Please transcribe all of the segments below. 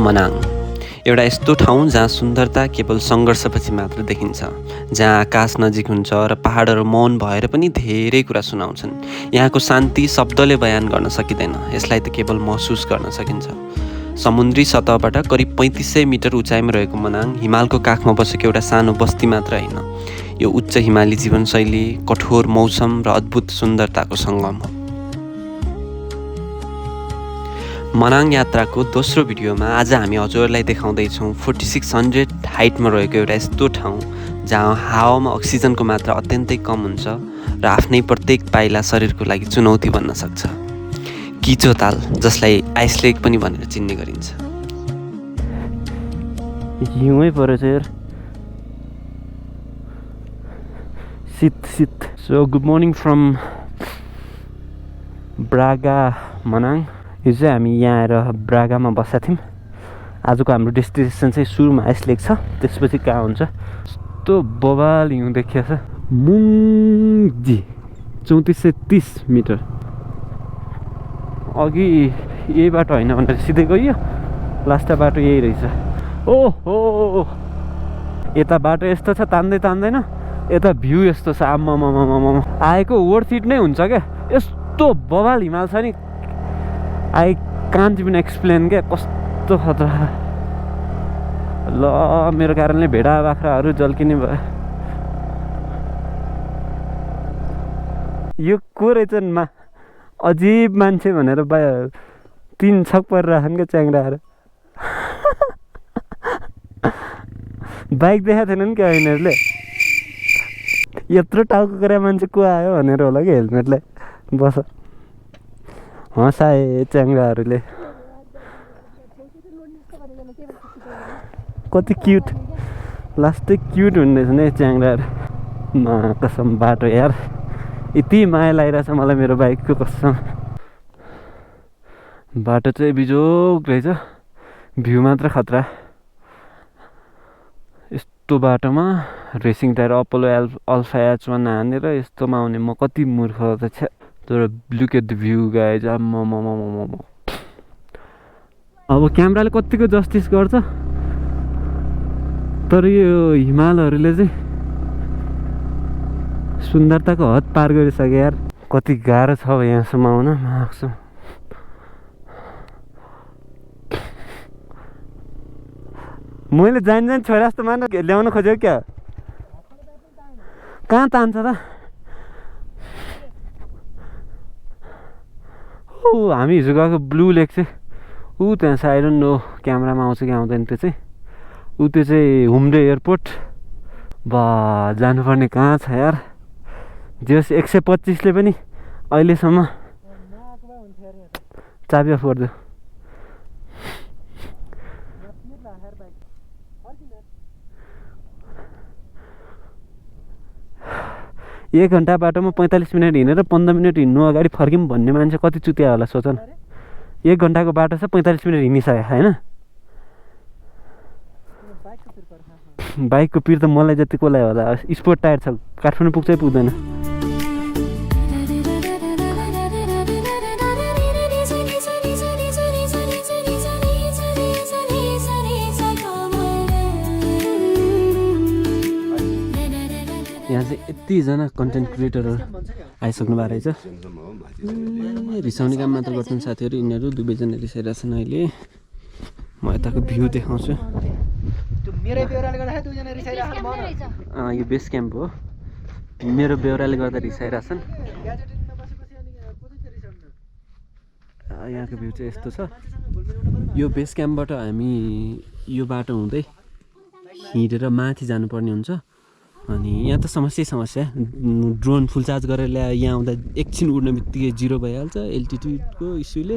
मनाङ एउटा यस्तो ठाउँ जहाँ सुन्दरता केवल सङ्घर्षपछि मात्र देखिन्छ, जहाँ आकाश नजिक हुन्छ र पहाडहरू मौन भएर पनि धेरै कुरा सुनाउँछन्। यहाँको शान्ति शब्दले बयान गर्न सकिँदैन, यसलाई त केवल महसुस गर्न सकिन्छ। समुद्री सतहबाट करिब 3500 मिटर उचाइमा रहेको मनाङ हिमालको काखमा बसेको एउटा सानो बस्ती मात्र होइन, यो उच्च हिमाली जीवनशैली, कठोर मौसम र अद्भुत सुन्दरताको सङ्गम हो। मनाङ यात्राको दोस्रो भिडियोमा आज हामी हजुरहरूलाई देखाउँदैछौँ 4600 हाइटमा रहेको एउटा यस्तो ठाउँ जहाँ हावामा अक्सिजनको मात्रा अत्यन्तै कम हुन्छ र आफ्नै प्रत्येक पाइला शरीरको लागि चुनौती बन्न सक्छ। किचो ताल, जसलाई आइस लेक पनि भनेर चिन्ने गरिन्छ। हिउँै परेछ यार, शीत। So good morning from Braga Manang. हिजो चाहिँ हामी यहाँ आएर ब्रागामा बसेका थियौँ। आजको हाम्रो डेस्टिनेसन चाहिँ सुरुमा आइस लेक छ, त्यसपछि कहाँ हुन्छ। यस्तो बबाल हिउँ देखिया छ। मुङजी 3430 मिटर। अघि यही बाटो होइन भनेर सिधै गइयो, लास्ट बाटो यही रहेछ। ओहो, यता बाटो यस्तो छ, तान्दै तान्दैन, यता भ्यू यस्तो छ। आम्मामामामा आएको वर्थ इट नै हुन्छ क्या, यस्तो बबाल हिमाल छ नि। आई कान्ट इभन एक्सप्लेन क्या, कस्तो खतरा। ल मेरो कारणले भेडा बाख्राहरू जल्किने भयो। यो को रहेछन् अजिब मान्छे भनेर 3 छक परिरहेछन् क्या च्याङ्राहरू। बाइक देखाएको थिएनन् क्या यिनीहरूले। यत्रो टाउको गरे मान्छे को आयो भनेर होला कि हेलमेटलाई बस हँसाए च्याङ्राहरूले। कति क्युट, लास्टै क्युट हुँदैछ नि च्याङ्राहरू। कसम बाटो यार, यति माया लागिरहेछ मलाई मेरो बाइकको कसम। बाटो चाहिँ बिजोग रहेछ, भ्यू मात्र खतरा। यस्तो बाटोमा racing tyre Apollo alpha H1 हानेर यस्तोमा आउने म कति मूर्ख त छ। तर look at the view guys. अब क्यामेराले कतिको जस्टिस गर्छ, तर यो हिमालहरूले चाहिँ सुन्दरताको हद पार गरिसक्यो यार। कति गाह्रो छ अब यहाँसम्म आउन माग्छु। मैले जान छोरा जस्तो मान ल्याउन खोजेको क्या, कहाँ तान्छ त। हामी हिजो गएको ब्लू लेक चाहिँ त्यहाँ छ। आई डोन्ट नो क्यामेरामा आउँछ कि आउँदैन। त्यो चाहिँ हुम्रे एयरपोर्ट। जानुपर्ने कहाँ छ यार। जस 125ले पनि अहिलेसम्म चाबी अफ गरिदियो। एक घन्टा बाटोमा 45 मिनट हिँडेर 15 मिनट हिँड्नु अगाडि फर्क्यौँ भन्ने मान्छे कति चुतिया होला सोच न। 1 घन्टाको बाटो छ, 45 मिनट हिँडिसक्यो होइन। बाइकको पिर त मलाई जति कसलाई होला। स्पोर्ट टायर छ, काठमाडौँ पुग्छै पुग्दैन। यहाँ चाहिँ यतिजना कन्टेन्ट क्रिएटरहरू आइसक्नु भएको रहेछ। रिसाउने काम मात्र गर्छन् साथीहरू, यिनीहरू दुवैजना रिसाइरहेछन् अहिले। म यताको भ्यू देखाउँछु। यो बेस क्याम्प हो, मेरो बेहोराले गर्दा रिसाइरहेछन्। यहाँको भ्यू चाहिँ यस्तो छ। यो बेस क्याम्पबाट हामी यो बाटो हुँदै हिँडेर माथि जानुपर्ने हुन्छ। अनि यहाँ त समस्या ड्रोन फुल चार्ज गरेर ल्याए, यहाँ आउँदा एकछिन उड्ने बित्तिकै 0 भइहाल्छ एल्टिट्युडको इस्युले।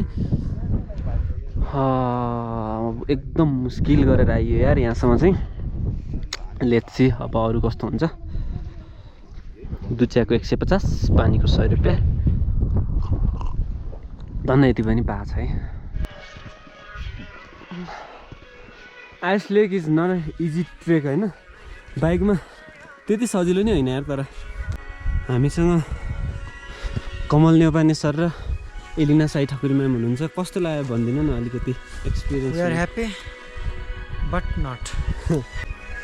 एकदम मुस्किल गरेर आइयो यार यहाँसम्म चाहिँ। लेट्स सी अब अरू कस्तो हुन्छ। दुचियाको 150, पानीको 100 रुपियाँ। धन्न यति पनि पाएको छ है। Ice lake is not easy trek होइन, बाइकमा त्यति सजिलो नै होइन यार। तर हामीसँग कमल नेवापाने सर र एलिना साई ठकुरी म्याम हुनुहुन्छ। कस्तो लाग्यो भनिदिनु न अलिकति experience. We are happy but not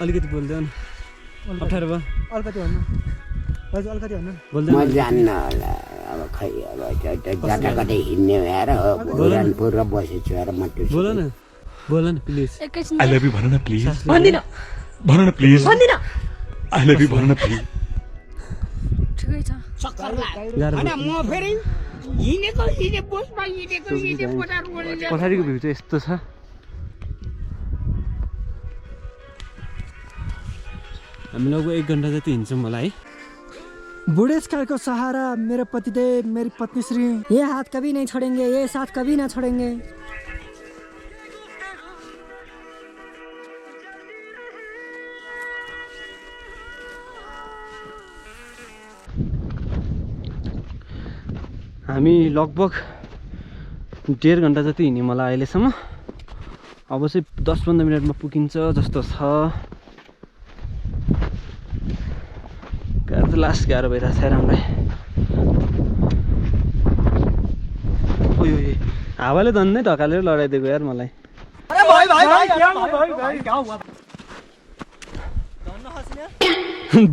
अलिकति बोल्दैन अप्ठ्यारो भयो अलिकति भन्नु हजुर अलिकति भन्नु बोल्दैन म जान्न होला अब खै अब जता कतै हिँड्ने भएर बुरानपुर र बसेछु र म बोल न प्लिज आई लभ यु भन न प्लिज भन्दिन भन न प्लिज भन्दिन आई लभ यु भन न प्लिज ठिकै छ म फेरि हिँडेको पछाडिको भ्यू चाहिँ यस्तो छ हामी लगभग 1 घन्टा जति हिँड्छौँ होला है बुढ़ेसकाल को सहारा मेरे पतिदेव मेरी पत्नी श्री ये हाथ कभी नहीं छोड़ेंगे ये साथ कभी ना छोड़ेंगे हामी लगभग 1.5 घन्टा जति हिँड्यौँ होला अहिलेसम्म अब चाहिँ 10-15 मिनटमा पुगिन्छ जस्तो छ गाह्रो त लास्ट गाह्रो भइरहेको छ यार हामीलाई ओइ हावाले धन्दै ढकालेर लडाइदिएको यार मलाई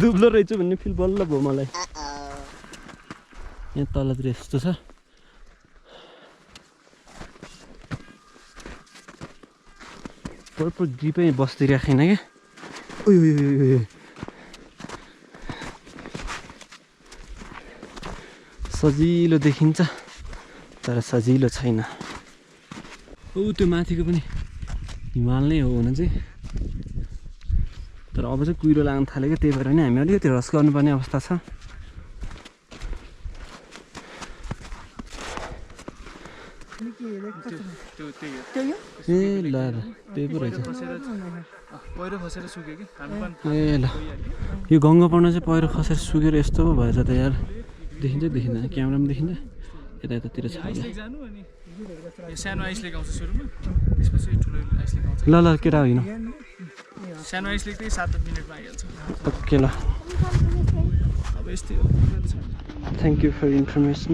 दुब्लो रहेछु भन्ने फिल बल्ल भयो मलाई यहाँ तलतिर यस्तो छ पर जिपै बस्दिराखेन क्या ओइ सजिलो देखिन्छ तर सजिलो छैन त्यो माथिको पनि हिमाल नै हो हुन चाहिँ तर अब चाहिँ कुहिरो लाग्न थालेको त्यही भएर नि हामी अलिकति रस गर्नुपर्ने अवस्था छ ए ल त्यही पो रहेछ पहिरो खसेर सुक्यो कि ए ल यो गङ्गा पर्न चाहिँ पहिरो खसेर सुकेर यस्तो पो भएछ त यार देखिन्छ देखिँदैन क्यामेरामा देखिन्छ यतातिर छ जानु अनि यो सानो आइस लेक आउँछ सुरुमा त्यसपछि ठुलो आइस लेक आउँछ ल केटा होइन सानो आइस लेक चाहिँ 7 मिनेटमा आइहाल्छ ओके ल अब यस्तै हो थ्याङ्क यू फर इन्फर्मेसन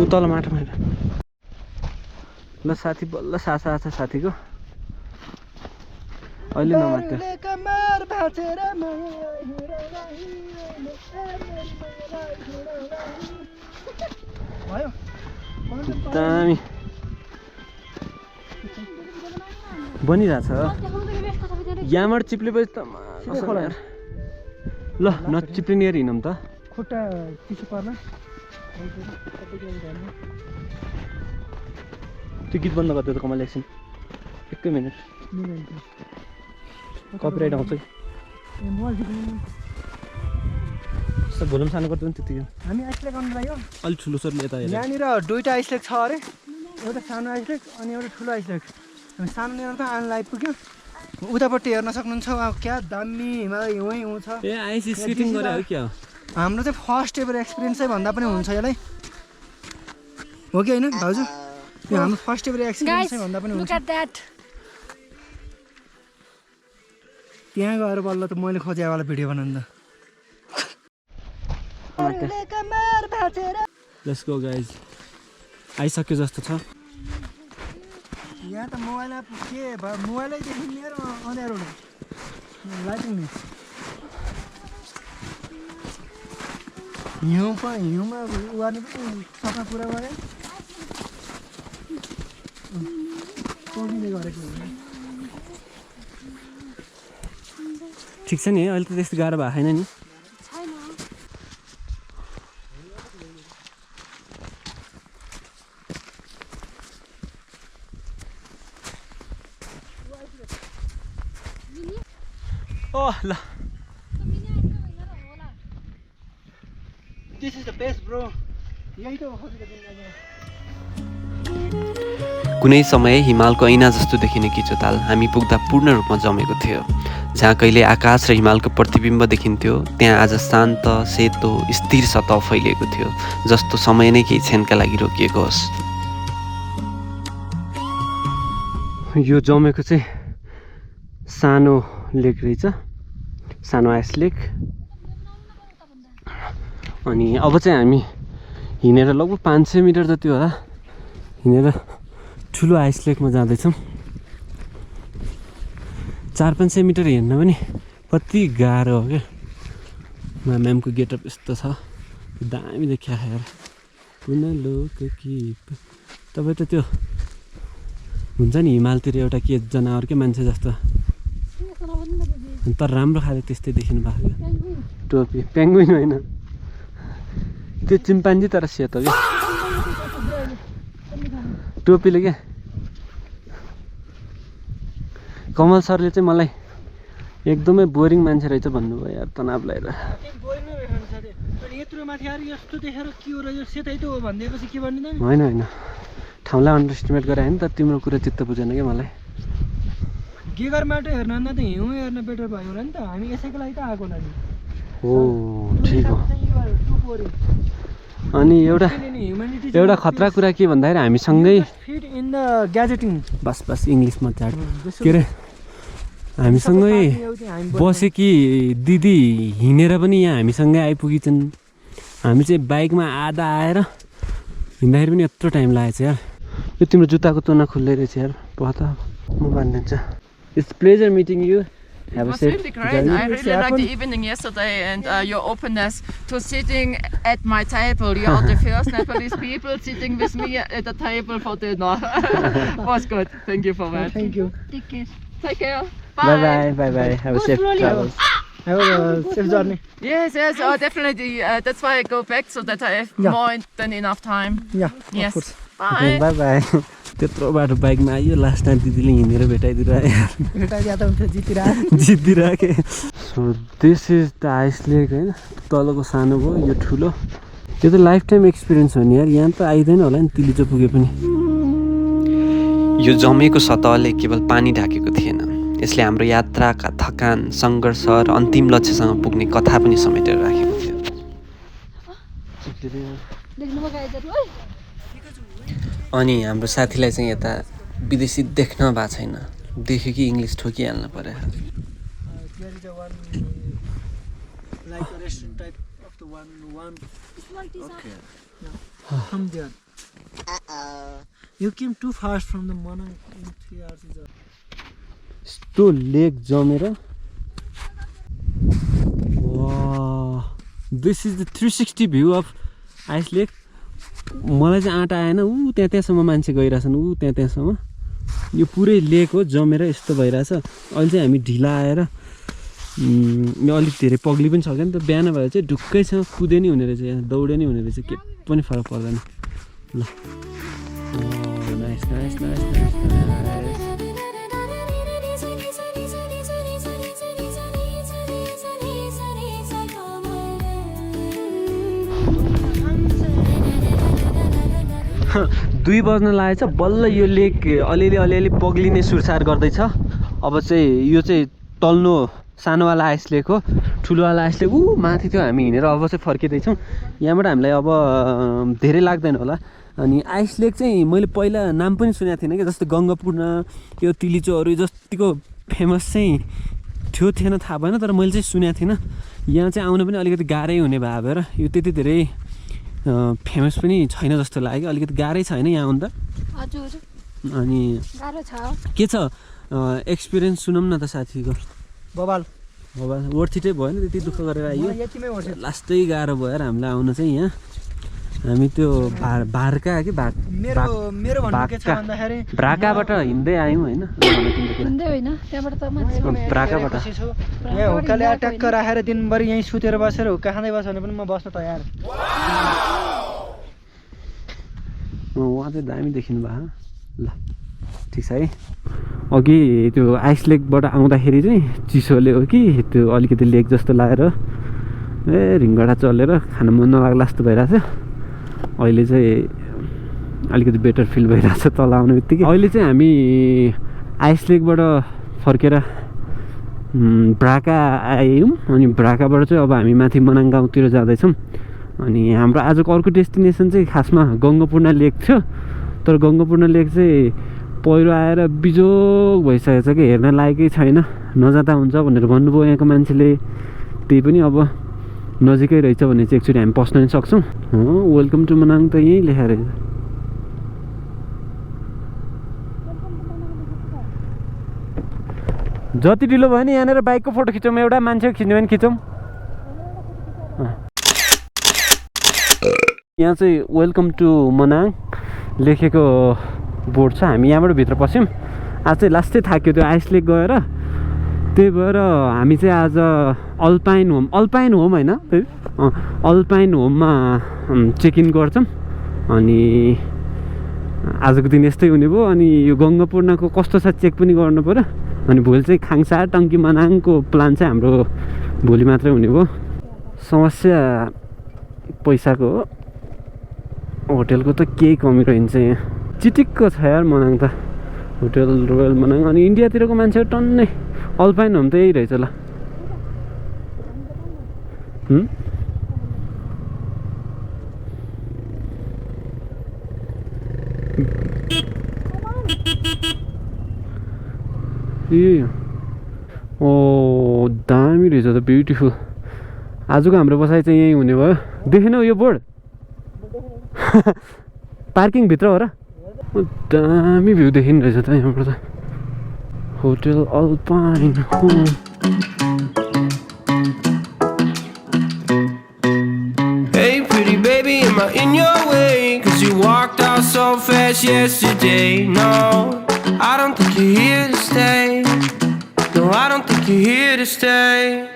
ऊ तल माटोमा हेर ल साथी बल्ल सासा छ साथीको अहिले नमात्यो दामी बनिरहेछ यहाँबाट चिप्लेपछि त ल नचिप्लिने हेर हिँडौँ त खुट्टा चिसो पर्न त्यो गीत बन्द गरिदियो त कमल एकछिन 1 मिनट कपिराइट आउँछ कि भोल्युम सानो गर्दैन त्यतिकै हामी आइसलेक गर्नु लाग्यो अलिक ठुलो स्वरले यता हेर यहाँनिर 2टा आइसलेक छ अरे एउटा सानो आइसलेक अनि एउटा ठुलो आइसलेक हामी सानो लिएर त आनलाई आइपुग्यो उतापट्टि हेर्न सक्नुहुन्छ क्या दामी हिमालय वहीँ आउँछ ए आइस स्केटिङ गरे हो क्या हाम्रो चाहिँ फर्स्ट एभर एक्सपिरियन्सै भन्दा पनि हुन्छ यसलाई हो कि होइन भाउजू यो हाम्रो फर्स्ट एभर एक्सपिरियन्सै भन्दा पनि हुन्छ त्यहाँ गएर बल्ल त मैले खोजेवाला भिडियो बनाउनु त लेट्स गो गाइज आइसक्यो जस्तो छ यहाँ त मोबाइलमा के भयो मोबाइलै देखिने र अँध्यारो लाइटिङ नि हिउँमा उहाँले पनि सफा पुरा गरे गरेको ठिक छ नि अहिले त त्यस्तो गाह्रो भएको छैन नि ल This is the best bro. यही त हो खोजेको जिन्दगी कुनै समय हिमालको ऐना जस्तो देखिने किचोताल हामी पुग्दा पूर्ण रूपमा जमेको थियो जहाँ कहिले आकाश र हिमालको प्रतिबिम्ब देखिन्थ्यो त्यहाँ आज शान्त सेतो स्थिर सतह फैलिएको थियो जस्तो समय नै केही क्षणका लागि रोकिएको होस् यो जमेको चाहिँ सानो लेक रहेछ सानो आइस लेक अनि अब चाहिँ हामी हिँडेर लगभग 500 मिटर जति होला हिँडेर ठुलो आइस लेकमा जाँदैछौँ। 400-500 मिटर हिँड्न पनि कति गाह्रो हो क्या। म्यामको गेटअप यस्तो छ, दामी देखिया यार। पुनः लोक कि तपाईँ त त्यो हुन्छ नि हिमालतिर एउटा के जनावर के मान्छे जस्तो, तर राम्रो खाले त्यस्तै देखिनु भएको क्या। टोपी पेङ्गुइन होइन त्यो चिम्पान्जी तर सेतो क्या टोपीले क्या। कमल सरले चाहिँ मलाई एकदमै बोरिङ मान्छे रहेछ भन्नुभयो यार, तनाव लगाएर। होइन ठाउँलाई अन्डरस्टिमेट गरे नि त, तिम्रो कुरा चित्त बुझेन क्या मलाई। गेगर माटो हेर्न त हिउँ हेर्न बेटर भयो होला नि त, हामी यसैको लागि त आएको होला नि। हो ठिक हो। अनि एउटा खतरा कुरा के भन्दाखेरि हामीसँगै फिट इन द ग्याजेटिङ। बस इङ्ग्लिसमा चाड के अरे, हामीसँगै बसेकी दिदी हिँडेर पनि यहाँ हामीसँगै आइपुगिन्छन्। हामी चाहिँ बाइकमा आधा आएर हिँड्दाखेरि पनि यत्रो टाइम लागेछ यार। यो तिम्रो जुत्ताको तुना खुल्दै रहेछ यार, पख त म भनिदिन्छु। It's pleasure meeting you. It was really great. I really liked the evening yesterday and your openness to sitting at my table. You are the first Nepalese people sitting with me at the table for dinner. Was good. Thank you for that. Thank you. Take care. Take care. Bye. Bye. Have a safe travels. Have a safe journey. Yes. Definitely. That's why I go back so that I have more than enough time. Yeah. Yes. Of course. Bye. Bye. त्यत्रो बाटो बाइकमा आइयो, last time दिदीले हिँडेर जितिरहेको। So this is the ice lake होइन, तलको सानो भयो, यो ठुलो। यो त लाइफ टाइम एक्सपिरियन्स हो नि यार, यहाँ त आइँदैन होला नि तिलिचो पुगे पनि। यो जमेको सतहले केवल पानी ढाकेको थिएन, यसले हाम्रो यात्राका थकान, सङ्घर्ष र अन्तिम लक्ष्यसँग पुग्ने कथा पनि समेटेर राखेको थियो। अनि हाम्रो साथीलाई चाहिँ यता विदेशी देख्न भएको छैन, देख्यो कि इङ्ग्लिस ठोकिहाल्नु पर्यो। यस्तो लेक जमेर, this is the 360 view of ice lake. मलाई चाहिँ आँटा आएन, त्यहाँसम्म मान्छे गइरहेछन्, त्यहाँसम्म। यो पुरै लेक हो जमेर यस्तो भइरहेछ। अहिले चाहिँ हामी ढिला आएर यो अलिक धेरै पग्ली पनि सक्यो नि त। बिहान भएर चाहिँ ढुक्कैसँग कुदे नि हुने रहेछ, यहाँ दौडे नि हुने रहेछ, के पनि फरक पर्दैन। ल नाइस। दुई बज्न लागेछ, बल्ल यो लेक अलिअलि पग्लिने सुरसार गर्दैछ। अब चाहिँ यो चाहिँ तल्लो सानोवाला आइस लेक हो, ठुलोवाला आइस लेक माथि थियो। हामी हिँडेर अब चाहिँ फर्किँदैछौँ। यहाँबाट हामीलाई अब धेरै लाग्दैन होला। अनि आइस लेक चाहिँ मैले पहिला नाम पनि सुनेको थिइनँ कि, जस्तो गङ्गापूर्ण, यो तिलिचोहरू जतिको फेमस चाहिँ थिएन थाहा भएन, तर मैले चाहिँ सुनेको थिइनँ। यहाँ चाहिँ आउनु पनि अलिकति गाह्रै हुने भएर यो त्यति धेरै फेमस पनि छैन जस्तो लाग्यो, अलिकति गाह्रै छ होइन यहाँ आउनु त। अनि के छ एक्सपिरियन्स सुनौँ न त साथीको। बबाल वर्थिटै भयो नि, त्यति दुःख गरेर आइयो। लास्टै गाह्रो भयो यार हामीलाई आउनु चाहिँ यहाँ। हामी त्यो भार्का कि भ्राकाबाट हिँड्दै आयौँ होइन, भ्राकाबाट। यहाँ हुक्काले अट्याक्क राखेर दिनभरि यहीँ सुतेर बसेर हुक्का खाँदै बस्यो भने पनि म बस्न तयार। उहाँ चाहिँ दामी देखिनु भयो। ल ठिक छ है। अघि त्यो आइस लेकबाट आउँदाखेरि चाहिँ चिसोले हो कि त्यो अलिकति लेक जस्तो लागेर रिङ्गडा चलेर खान मन नलाग्ला जस्तो भइरहेछ। अहिले चाहिँ अलिकति बेटर फिल भइरहेछ तल आउने बित्तिकै। अहिले चाहिँ हामी आइस लेकबाट फर्केर भ्राका आयौँ। अनि भ्राकाबाट चाहिँ अब हामी माथि मनाङ गाउँतिर जाँदैछौँ। अनि हाम्रो आजको अर्को डेस्टिनेसन चाहिँ खासमा गङ्गापूर्ण लेक थियो, तर गङ्गापूर्ण लेक चाहिँ पहिरो आएर बिजोग भइसकेको छ कि हेर्न लायकै छैन, नजाँदा हुन्छ भनेर भन्नुभयो यहाँको मान्छेले। त्यही पनि अब नजिकै रहेछ भने चाहिँ एकचोटि हामी पस्न पनि सक्छौँ। वेलकम टु मनाङ त यहीँ लेखेर रहेछ। जति ढिलो भयो नि यहाँनिर बाइकको फोटो खिचौँ एउटा मान्छेको खिच्ने भने खिचौँ यहाँ चाहिँ वेलकम टु मनाङ लेखेको बोर्ड छ हामी यहाँबाट भित्र पस्यौँ आज चाहिँ लास्टै थाक्यो त्यो आइस लेक गएर त्यही भएर हामी चाहिँ आज अल्पाइन होम होइन अल्पाइन होममा चेक इन गर्छौँ अनि आजको दिन यस्तै हुने भयो अनि यो गङ्गापूर्णको कस्तो छ चेक पनि गर्नु पऱ्यो अनि भोलि चाहिँ खाङसा टङ्की मनाङको प्लान चाहिँ हाम्रो भोलि मात्रै हुने भयो समस्या पैसाको हो होटेलको त केही कमी रहन्छ यहाँ चिटिक्क छ यार मनाङ त होटेल रोयल मनाङ अनि इन्डियातिरको मान्छेहरू टन्नै अल्पाइन होम त यही रहेछ ल ए ओ दामी रहेछ त ब्युटिफुल आजको हाम्रो बसाइ चाहिँ यहीँ हुने भयो देखेनौ यो बोर्ड पार्किङभित्र हो र दामी भ्यू देखिरहेछ त यहाँबाट त hotel alpine home Hey pretty baby, am I in your way? Cause you walked out so fast yesterday. No, I don't think you're here to stay. No, I don't think you're here to stay.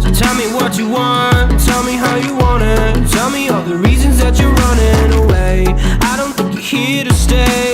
So tell me what you want, tell me how you want it. Tell me all the reasons that you're running away. I don't think you're here to stay.